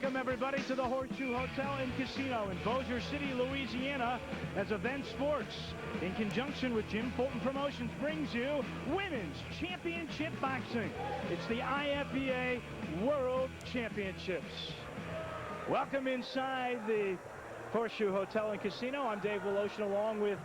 Welcome, everybody, to the Horseshoe Hotel and Casino in Bossier City, Louisiana, as Event Sports, in conjunction with Jim Fulton Promotions, brings you Women's Championship Boxing. It's the IFBA World Championships. Welcome inside the Horseshoe Hotel and Casino. I'm Dave Voloshin, along with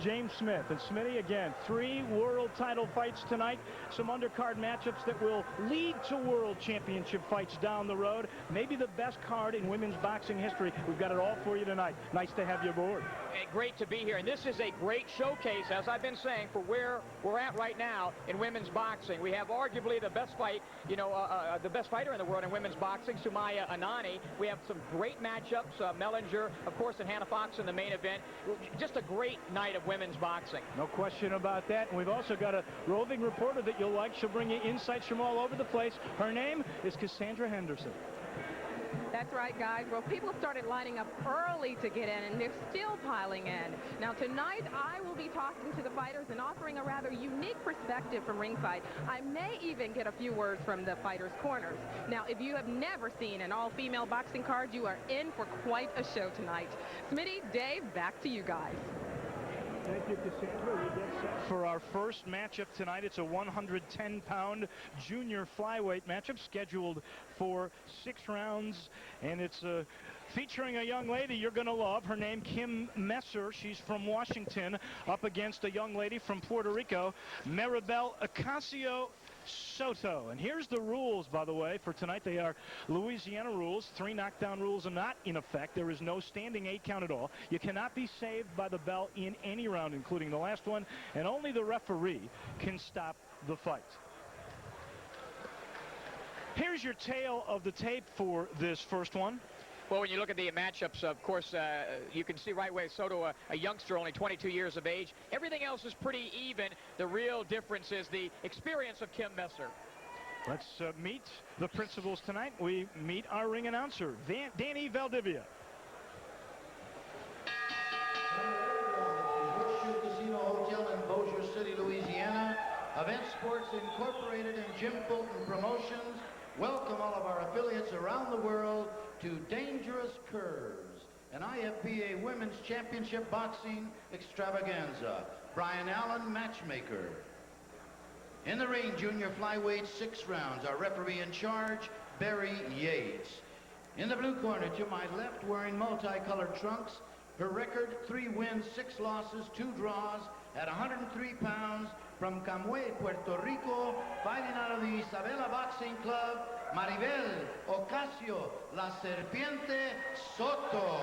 James Smith. And Smitty, again, 3 world title fights tonight. Some undercard matchups that will lead to world championship fights down the road. Maybe the best card in women's boxing history. We've got it all for you tonight. Nice to have you aboard. Hey, great to be here. And this is a great showcase, as I've been saying, for where we're at right now in women's boxing. We have arguably the best fight, the best fighter in the world in women's boxing, Sumaya Anani. We have some great matchups, Mellinger, of course, and Hannah Fox in the main event. Just a great night of women's boxing. No question about that. And we've also got a roving reporter that you'll like. She'll bring you insights from all over the place. Her name is Cassandra Henderson. That's right, guys. Well, people started lining up early to get in, and they're still piling in. Now, tonight, I will be talking to the fighters and offering a rather unique perspective from ringside. I may even get a few words from the fighters' corners. Now, if you have never seen an all-female boxing card, you are in for quite a show tonight. Smitty, Dave, back to you guys. Thank you, Cassandra. We get set for our first matchup tonight. It's a 110-pound junior flyweight matchup scheduled for 6 rounds, and it's featuring a young lady you're going to love. Her name, Kim Messer. She's from Washington, up against a young lady from Puerto Rico, Maribel Ocasio Soto. And here's the rules, by the way, for tonight. They are Louisiana rules. 3 knockdown rules are not in effect. There is no standing 8 count at all. You cannot be saved by the bell in any round, including the last one, and only the referee can stop the fight. Here's your tale of the tape for this first one. Well, when you look at the matchups, of course, you can see right away Soto, a youngster, only 22 years of age. Everything else is pretty even. The real difference is the experience of Kim Messer. Let's meet the principals tonight. We meet our ring announcer, Danny Valdivia. Horseshoe Casino Hotel in Bossier City, Louisiana. Event Sports Incorporated and Jim Fulton Promotions welcome all of our affiliates around the world to Dangerous Curves, an IFBA Women's Championship Boxing Extravaganza. Brian Allen, matchmaker. In the ring, junior flyweight, 6 rounds. Our referee in charge, Barry Yates. In the blue corner, to my left, wearing multicolored trunks, her record, 3 wins, 6 losses, 2 draws, at 103 pounds, from Camagüey, Puerto Rico, fighting out of the Isabela Boxing Club, Maribel Ocasio, La Serpiente Soto.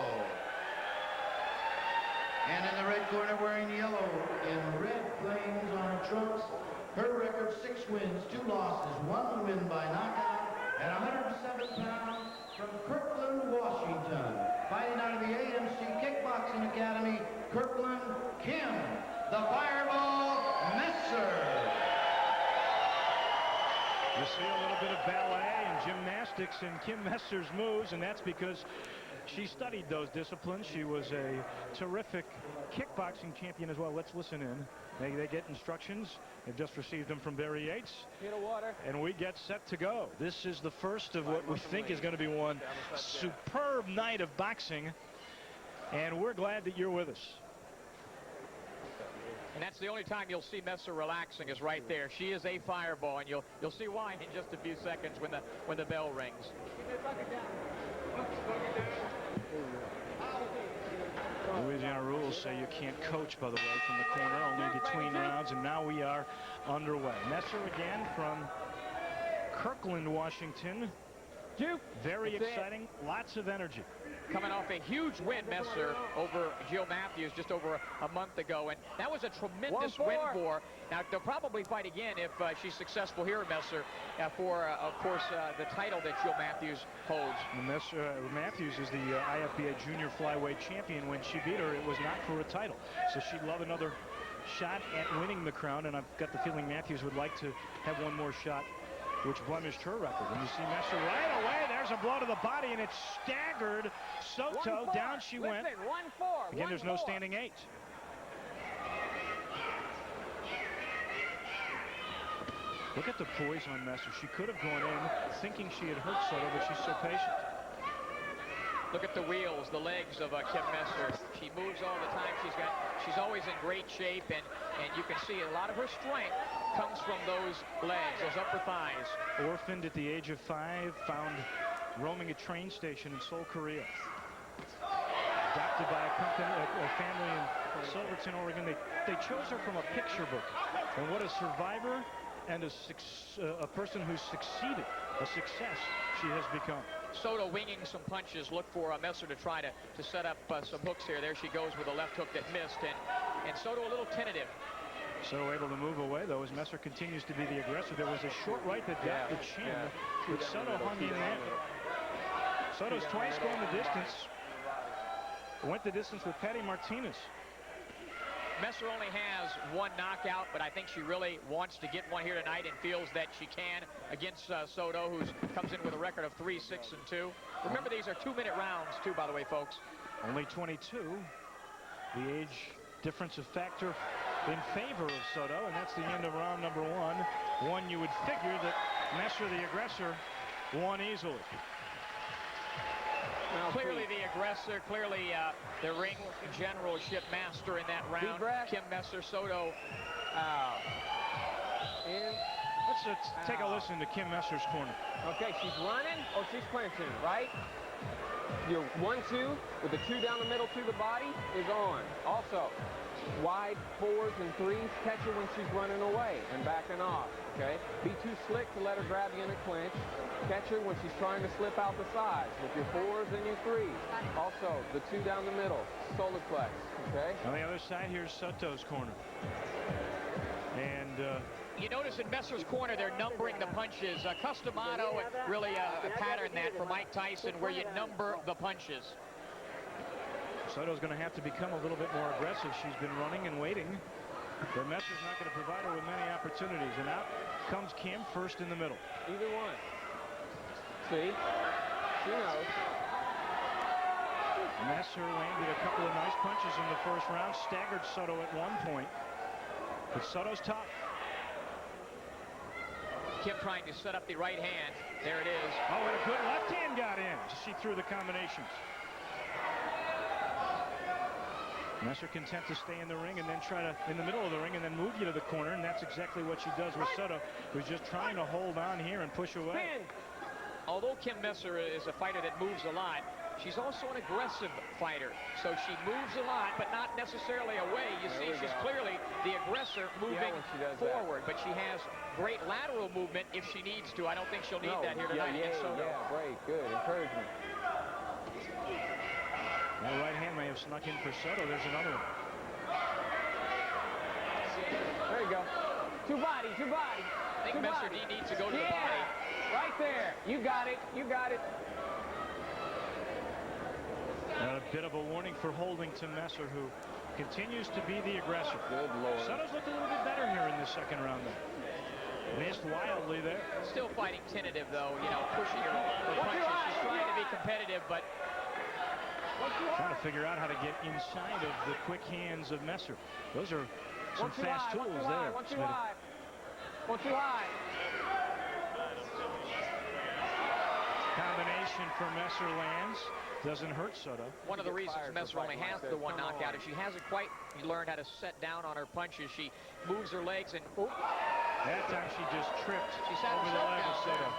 And in the red corner, wearing yellow in red flames on her trunks, her record, 6 wins, 2 losses, 1 win by knockout, at 107 pounds, from Kirkland, Washington, fighting out of the AMC Kickboxing Academy, Kirkland, Kim, the Fireball Messer. You see a little bit of ballet and gymnastics in Kim Messer's moves, and that's because she studied those disciplines. She was a terrific kickboxing champion as well. Let's listen in. They get instructions. They've just received them from Barry Yates. And we get set to go. This is the first of what we think is going to be one superb night of boxing, and we're glad that you're with us. And that's the only time you'll see Messer relaxing, is right there. She is a fireball, and you'll see why in just a few seconds when the bell rings. Louisiana rules say you can't coach, by the way, from the corner, only between rounds, and now we are underway. Messer again from Kirkland, Washington. Very exciting, lots of energy. Coming off a huge win, Messer, over Jill Matthews just over a month ago, and that was a tremendous win for her. Now, they'll probably fight again if she's successful here at Messer for, of course, the title that Jill Matthews holds. Matthews is the IFBA junior flyweight champion. When she beat her, it was not for a title. So she'd love another shot at winning the crown, and I've got the feeling Matthews would like to have one more shot, which blemished her record. And you see Messer right away. There's a blow to the body, and it staggered Soto. Down she went. Again, there's no standing 8. Look at the poise on Messer. She could have gone in thinking she had hurt Soto, but she's so patient. Look at the wheels, the legs of Kim Messer. She moves all the time. She's always in great shape, and you can see a lot of her strength comes from those legs, those upper thighs. Orphaned at the age of 5, found roaming a train station in Seoul, Korea. Adopted by a family in Silverton, Oregon. They chose her from a picture book. And what a survivor and a person who's succeeded, a success she has become. Soto winging some punches. Look for Messer to try to set up some hooks here. There she goes with a left hook that missed. And Soto a little tentative. Soto able to move away, though, as Messer continues to be the aggressor. There was a short right that got the chin, but Soto hung in there. Soto's twice going the distance. Went the distance with Patty Martinez. Messer only has one knockout, but I think she really wants to get one here tonight and feels that she can against Soto, who comes in with a record of 3-6-2. Remember, these are 2-minute rounds, too, by the way, folks. Only 22. The age difference of factor in favor of Soto, and that's the end of round number 1. One you would figure that Messer, the aggressor, won easily. Clearly the aggressor, clearly the ring generalship master in that round. Kim Messer, Soto. Let's take a listen to Kim Messer's corner. Okay, she's running or she's clinching, right? Your 1-2 with the 2 down the middle to the body is on. Also, wide 4s and 3s, catch her when she's running away and backing off, okay? Be too slick to let her grab you in a clinch. Catch her when she's trying to slip out the sides with your 4s and your 3s. Also, the 2 down the middle, solar plex, okay? On the other side, here's Soto's corner. And you notice in Messer's corner, they're numbering the punches. Customato, really a pattern that for Mike Tyson, where you number the punches. Soto's going to have to become a little bit more aggressive. She's been running and waiting, but Messer's not going to provide her with many opportunities. And out comes Kim first in the middle. Either one. See? She knows. Messer landed a couple of nice punches in the first round, staggered Soto at one point. But Soto's tough. Kim trying to set up the right hand. There it is. Oh, and a good left hand got in. She threw the combinations. Messer content to stay in the ring and then try to, in the middle of the ring, and then move you to the corner, and that's exactly what she does with Soto, who's just trying to hold on here and push away. Although Kim Messer is a fighter that moves a lot, she's also an aggressive fighter. So she moves a lot, but not necessarily away. You see, she's clearly the aggressor moving forward, but she has great lateral movement if she needs to. I don't think she'll need that here tonight against Soto. Yeah, great, good, encouragement. That right hand may have snuck in for Soto. There's another one. There you go. Two body, two body. I think Messer needs to go to the body. Right there. You got it. You got it. A bit of a warning for holding to Messer, who continues to be the aggressor. Good Lord. Soto's looked a little bit better here in the second round, though. Missed wildly there. Still fighting tentative, though. You know, pushing her punches. She's trying to be competitive, but trying to figure out how to get inside of the quick hands of Messer. Those are some fast tools there. One too high. One too high. Combination for Messer lands. Doesn't hurt Soto. One of the reasons Messer only has the one knockout is she hasn't quite learned how to set down on her punches. She moves her legs and that time she just tripped over the leg of Soto.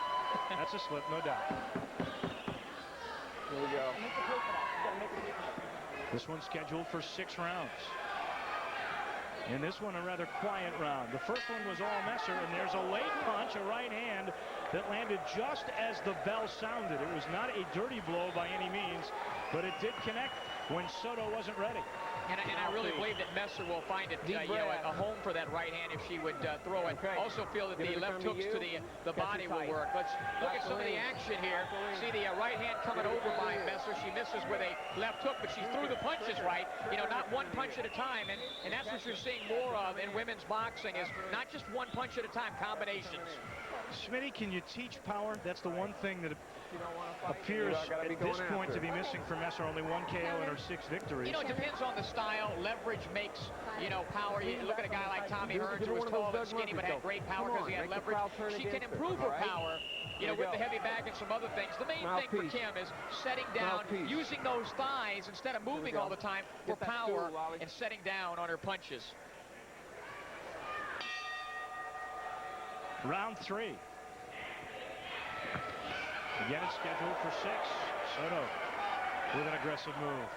That's a slip, no doubt. Here we go. This one's scheduled for 6 rounds. In this one, a rather quiet round. The first one was all Messer, and there's a late punch, a right hand, that landed just as the bell sounded. It was not a dirty blow by any means, but it did connect when Soto wasn't ready. And I really believe that Messer will find it, a home for that right hand if she would throw it. Also feel that the left hooks to the body will work. Let's look at some of the action here. See the right hand coming over by Messer. She misses with a left hook, but she threw the punches right. You know, not one punch at a time. And that's what you're seeing more of in women's boxing, is not just one punch at a time, combinations. Smitty, can you teach power? That's the one thing that appears at this point to be missing for Messer. Only 1 KO in her 6 victories. You know, it depends on the style. Leverage makes, you know, power. You look at a guy like Tommy Hearns, who was tall and skinny but had great power because he had leverage. She can improve her power, you know, with the heavy bag and some other things. The main thing for Kim is setting down, using those thighs instead of moving all the time for power and setting down on her punches. Round 3. Again, it's scheduled for 6. Soto with an aggressive move.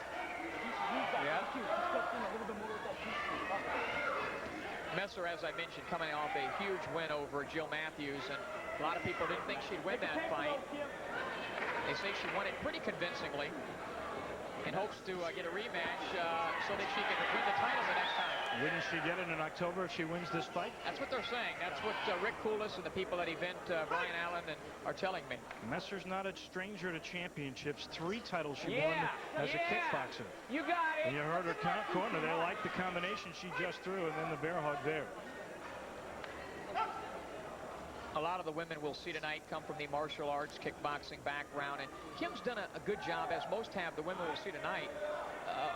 Messer, as I mentioned, coming off a huge win over Jill Matthews, and a lot of people didn't think she'd win that fight. They say she won it pretty convincingly and hopes to get a rematch so that she can win the title the next time. Wouldn't she get it in October if she wins this fight? That's what they're saying. That's what Rick Coulis and the people at Event, Brian Allen, are telling me. Messer's not a stranger to championships. 3 titles she won as a kickboxer. You got it. And you heard her corner. They like the combination she just threw, and then the bear hug there. A lot of the women we'll see tonight come from the martial arts, kickboxing background, and Kim's done a good job, as most have, the women we'll see tonight,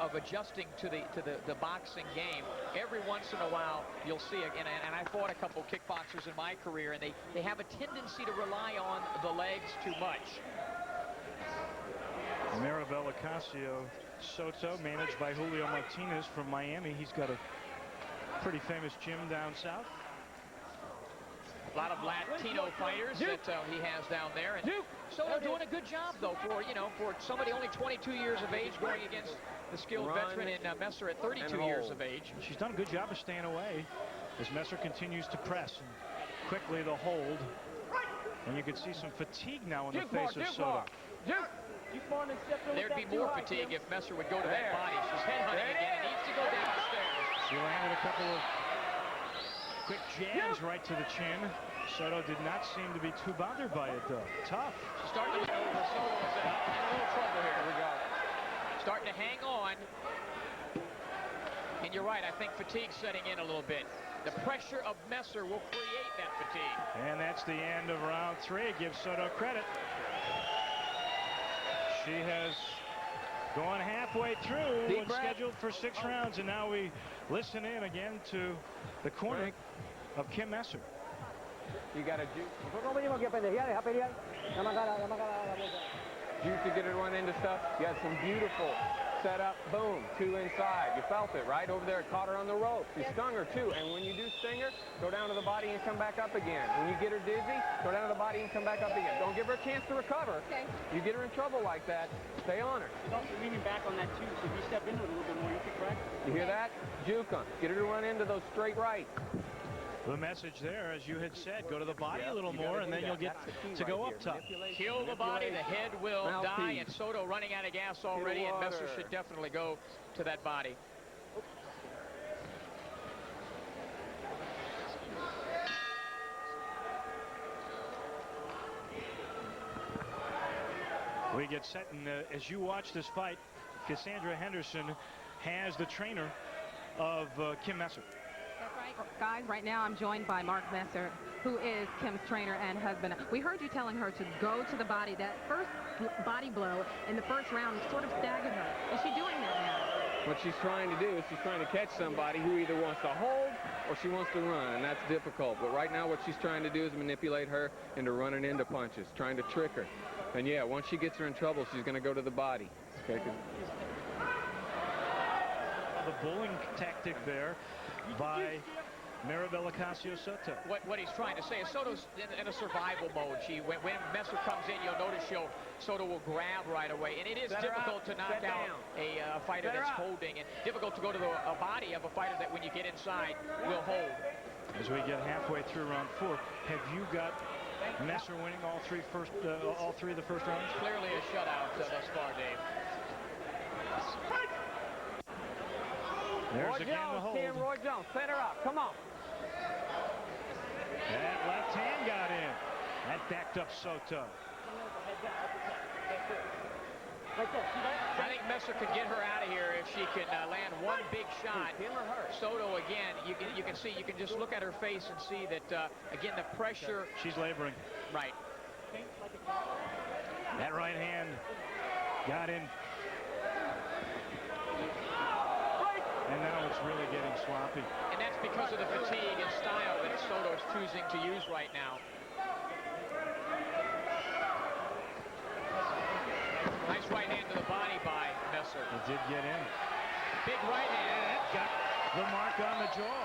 of adjusting to the boxing game. Every once in a while, you'll see, and I fought a couple kickboxers in my career, and they have a tendency to rely on the legs too much. Maribel Ocasio Soto, managed by Julio Martinez from Miami. He's got a pretty famous gym down south. A lot of Latino fighters that he has down there, and Soto doing a good job though for somebody only 22 years of age going against the skilled veteran in Messer at 32 years of age. She's done a good job of staying away as Messer continues to press, and quickly the hold, and you can see some fatigue now in the face of Soto. There'd be more fatigue if Messer would go to that body. She's headhunting again. Needs to go downstairs. She landed a couple of quick jabs right to the chin. Soto did not seem to be too bothered by it, though. Tough. She's starting to look over. Soto is in a little trouble here. Here we go. Starting to hang on. And you're right, I think fatigue's setting in a little bit. The pressure of Messer will create that fatigue. And that's the end of round 3. Give Soto credit. She has gone halfway through what's scheduled for 6 rounds, and now we listen in again to the corner of Kim Messer. You got to juice to get it run into stuff. You had some beautiful setup, boom, 2 inside. You felt it, right? Over there, it caught her on the rope. You stung her, too. And when you do sting her, go down to the body and come back up again. When you get her dizzy, go down to the body and come back up again. Don't give her a chance to recover. Okay. You get her in trouble like that, stay on her. She's also leaning back on that, too. So if you step into it a little bit more, you can correct. You hear that? Juke her. Get her to run into those straight right. The message there, as you had said, go to the body a little more, and then you'll get to go up top. Kill the body, the head will die, and Soto running out of gas already, and Messer should definitely go to that body. We get set, and as you watch this fight, Cassandra Henderson has the trainer of Kim Messer. That's right, guys. Right now I'm joined by Mark Messer, who is Kim's trainer and husband. We heard you telling her to go to the body. That first body blow in the first round sort of staggered her. Is she doing that now? What she's trying to do is she's trying to catch somebody who either wants to hold or she wants to run, and that's difficult. But right now what she's trying to do is manipulate her into running into punches, trying to trick her. And yeah, once she gets her in trouble, she's going to go to the body. Okay. The bowling tactic there by Maribel Ocasio Soto. What he's trying to say is Soto's in a survival mode. When Messer comes in, you'll notice Soto will grab right away, and it is difficult to knock out a fighter that's holding, and difficult to go to the body of a fighter that when you get inside will hold. As we get halfway through round 4, have you got Messer winning all three of the first rounds? Clearly a shutout thus far, Dave. There's again the hold. Roy Jones, set her up. Come on. That left hand got in. That backed up Soto. I think Messer could get her out of here if she can land one big shot. Soto again, you can see, you can just look at her face and see that again the pressure. She's laboring. Right. That right hand got in. And now it's really getting sloppy. And that's because of the fatigue and style that Soto's choosing to use right now. Nice right hand to the body by Messer. It did get in. Big right hand. And got the mark on the jaw.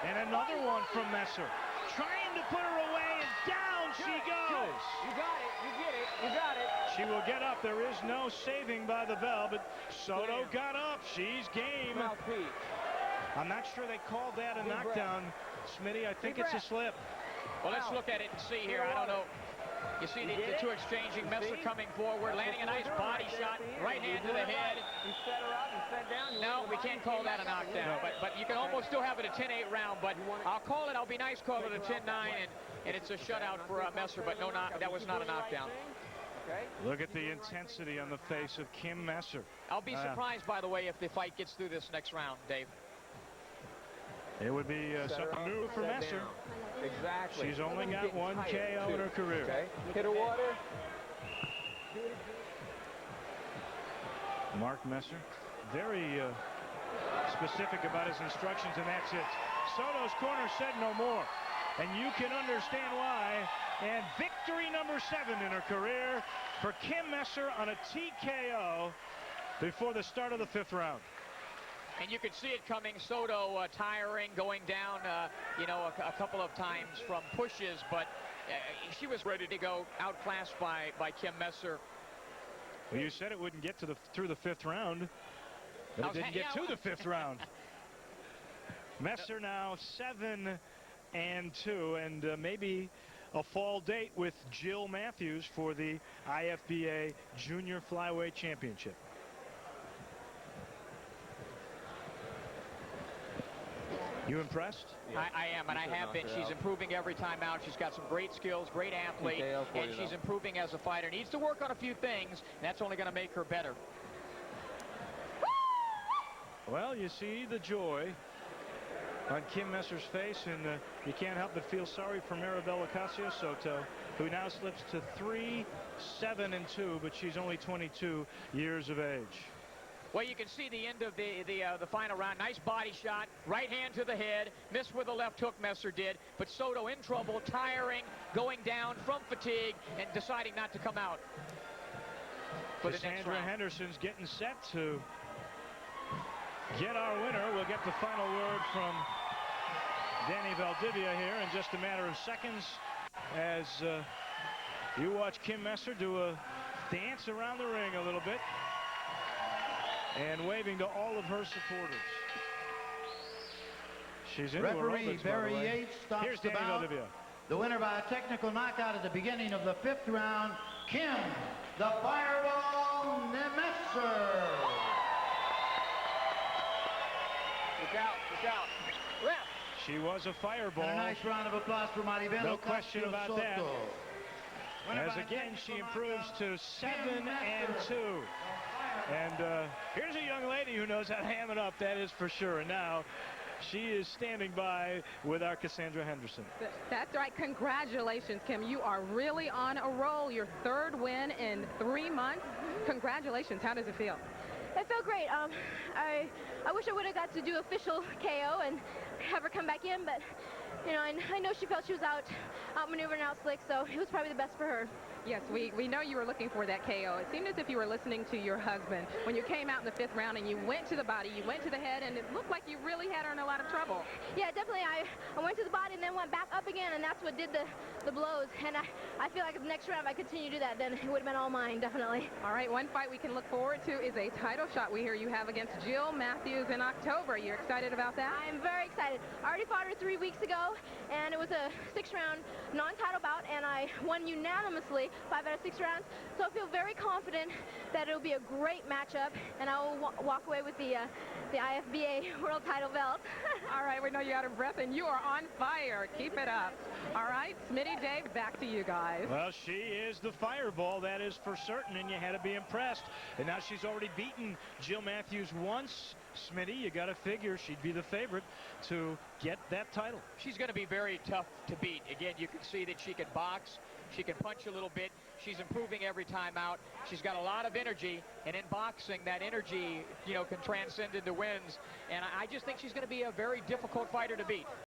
And another one from Messer. Trying to put her away, and down she goes. You got it. You get it. You got it. She will get up. There is no saving by the bell, but Soto got up. She's game. Mouthpiece. I'm not sure they called that a knockdown, Smitty. I think it's a slip. Well, let's look at it and see here. I don't know. You see the two exchanging. Messer coming forward, landing a nice body shot. Right hand to the head. You set her up and set down. No, we can't call that a knockdown. But you can almost still have it a 10-8 round. But I'll call it. I'll be nice. Call it a 10-9, and it's a shutout for Messer. But no, that was not a knockdown. Look at the intensity on the face of Kim Messer. I'll be surprised, by the way, if the fight gets through this next round, Dave. It would be something new for Messer. Exactly. She's only got one KO in her career. Okay. Hit her water. Mark Messer, very specific about his instructions, and that's it. Soto's corner said no more, and you can understand why. And victory number 7 in her career for Kim Messer on a TKO before the start of the 5th round. And you could see it coming. Soto tiring, going down, a couple of times from pushes, but she was ready to go, outclassed by Kim Messer. Well, you said it wouldn't get to through the 5th round, but it didn't get to the 5th round. Messer now 7-2, and maybe a fall date with Jill Matthews for the IFBA Junior Flyweight Championship. You impressed? I am, and I have been. She's improving every time out. She's got some great skills, great athlete, and she's improving as a fighter. Needs to work on a few things, and that's only going to make her better. Well, you see the joy on Kim Messer's face, and you can't help but feel sorry for Maribel Ocasio Soto, who now slips to 3-7-2, but she's only 22 years of age. Well, you can see the end of the final round. Nice body shot, right hand to the head, missed with a left hook. Messer did, but Soto in trouble, tiring, going down from fatigue, and deciding not to come out for the next round. Henderson's getting set to get our winner. We'll get the final word from Danny Valdivia here in just a matter of seconds as you watch Kim Messer do a dance around the ring a little bit and waving to all of her supporters. She's into Referee aerobics, Barry Yates stops Here's the Danny bout. Valdivia. The winner by a technical knockout at the beginning of the 5th round, Kim the Fireball Messer. Look out. Look out. Ref. She was a fireball. And a nice round of applause for Maribel No Ocasio question about Soto. that. Winner As by again, she technical improves knockout, to 7-2. And here's a young lady who knows how to ham it up, that is for sure. And now she is standing by with our Cassandra Henderson. That's right. Congratulations, Kim. You are really on a roll. Your 3rd win in 3 months. Congratulations. How does it feel? It felt great. I wish I would have got to do official KO and have her come back in, but I know she felt she was outmaneuvering, out slick, so it was probably the best for her. Yes, we know you were looking for that KO. It seemed as if you were listening to your husband when you came out in the 5th round and you went to the body, you went to the head, and it looked like you really had her in a lot of trouble. Yeah, definitely. I went to the body and then went back up again, and that's what did the blows. And I feel like the next round, if I continue to do that, then it would have been all mine, definitely. All right, one fight we can look forward to is a title shot we hear you have against Jill Matthews in October. You're excited about that? I'm very excited. I already fought her 3 weeks ago, and it was a 6-round non-title bout, and I won unanimously 5 out of 6 rounds. So I feel very confident that it'll be a great matchup, and I will walk away with the IFBA world title belt. All right, we know you're out of breath, and you are on fire. Keep it up. All right, Smitty, Dave, back to you guys. Well, she is the fireball, that is for certain, and you had to be impressed. And now she's already beaten Jill Matthews once. Smitty, you got to figure she'd be the favorite to get that title. She's going to be very tough to beat. Again, you can see that she can box. She can punch a little bit. She's improving every time out. She's got a lot of energy, and in boxing, that energy, can transcend into wins. And I just think she's going to be a very difficult fighter to beat.